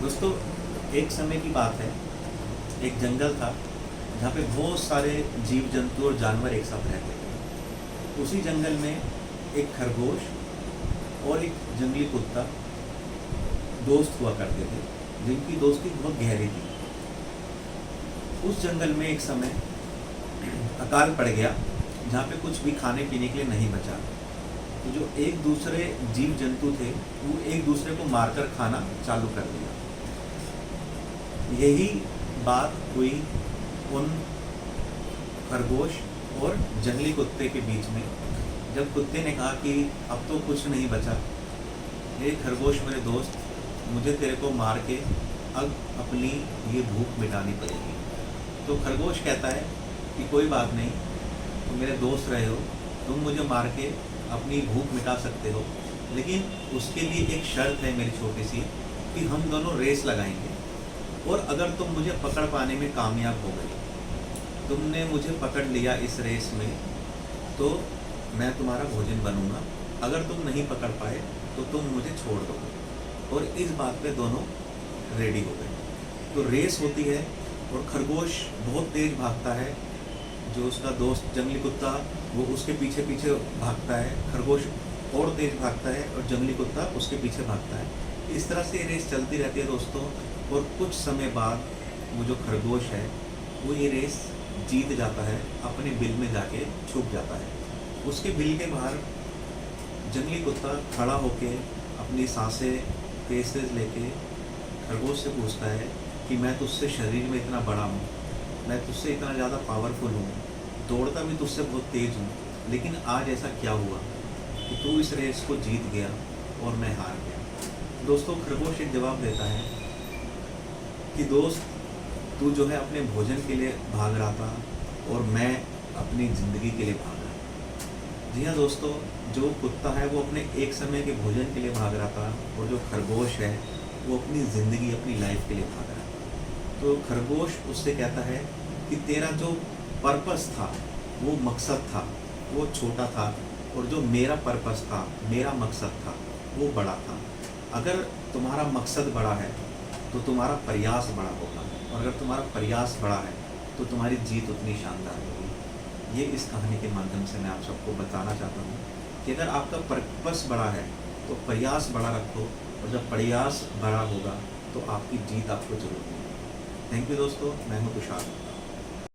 दोस्तों, एक समय की बात है। एक जंगल था जहाँ पे बहुत सारे जीव जंतु और जानवर एक साथ रहते थे। उसी जंगल में एक खरगोश और एक जंगली कुत्ता दोस्त हुआ करते थे, जिनकी दोस्ती बहुत गहरी थी। उस जंगल में एक समय अकाल पड़ गया जहाँ पे कुछ भी खाने पीने के लिए नहीं बचा। तो जो एक दूसरे जीव जंतु थे वो एक दूसरे को मारकर खाना चालू कर दिया। यही बात हुई उन खरगोश और जंगली कुत्ते के बीच में, जब कुत्ते ने कहा कि अब तो कुछ नहीं बचा, ये खरगोश मेरे दोस्त, मुझे तेरे को मार के अब अपनी ये भूख मिटानी पड़ेगी। तो खरगोश कहता है कि कोई बात नहीं, तुम मेरे दोस्त रहे हो, तुम मुझे मार के अपनी भूख मिटा सकते हो, लेकिन उसके लिए एक शर्त है मेरी छोटी सी, कि हम दोनों रेस लगाएंगे और अगर तुम मुझे पकड़ पाने में कामयाब हो गए, तुमने मुझे पकड़ लिया इस रेस में, तो मैं तुम्हारा भोजन बनूंगा। अगर तुम नहीं पकड़ पाए तो तुम मुझे छोड़ दोगे। और इस बात पे दोनों रेडी हो गए। तो रेस होती है और खरगोश बहुत तेज भागता है, जो उसका दोस्त जंगली कुत्ता वो उसके पीछे पीछे भागता है। खरगोश और तेज भागता है और जंगली कुत्ता उसके पीछे भागता है। इस तरह से ये रेस चलती रहती है दोस्तों। और कुछ समय बाद वो जो खरगोश है वो ये रेस जीत जाता है, अपने बिल में जाके छुप जाता है। उसके बिल के बाहर जंगली कुत्ता खड़ा होके अपनी सांसें तेज तेज लेके खरगोश से पूछता है कि मैं तुझसे शरीर में इतना बड़ा हूँ, मैं तुझसे इतना ज़्यादा पावरफुल हूँ, दौड़ता भी तुझसे बहुत तेज़ हूँ, लेकिन आज ऐसा क्या हुआ कि तू इस रेस को जीत गया और मैं हार गया। दोस्तों, खरगोश एक जवाब देता है कि दोस्त, तू जो है अपने भोजन के लिए भाग रहा था और मैं अपनी ज़िंदगी के लिए भाग रहा था। जी हाँ दोस्तों, जो कुत्ता है वो अपने एक समय के भोजन के लिए भाग रहा था और जो खरगोश है वो अपनी ज़िंदगी, अपनी लाइफ के लिए भाग रहा था। तो खरगोश उससे कहता है कि तेरा जो पर्पस था, वो मकसद था, वो छोटा था, और जो मेरा पर्पस था, मेरा मकसद था, वो बड़ा था। अगर तुम्हारा मकसद बड़ा है तो तुम्हारा प्रयास बड़ा होगा, और अगर तुम्हारा प्रयास बड़ा है तो तुम्हारी जीत उतनी शानदार होगी। ये इस कहानी के माध्यम से मैं आप सबको बताना चाहता हूँ कि अगर आपका पर्पस बड़ा है तो प्रयास बड़ा रखो, और जब प्रयास बड़ा होगा तो आपकी जीत आपको जरूर मिलेगी। थैंक यू दोस्तों, मैं हूँ तुषार।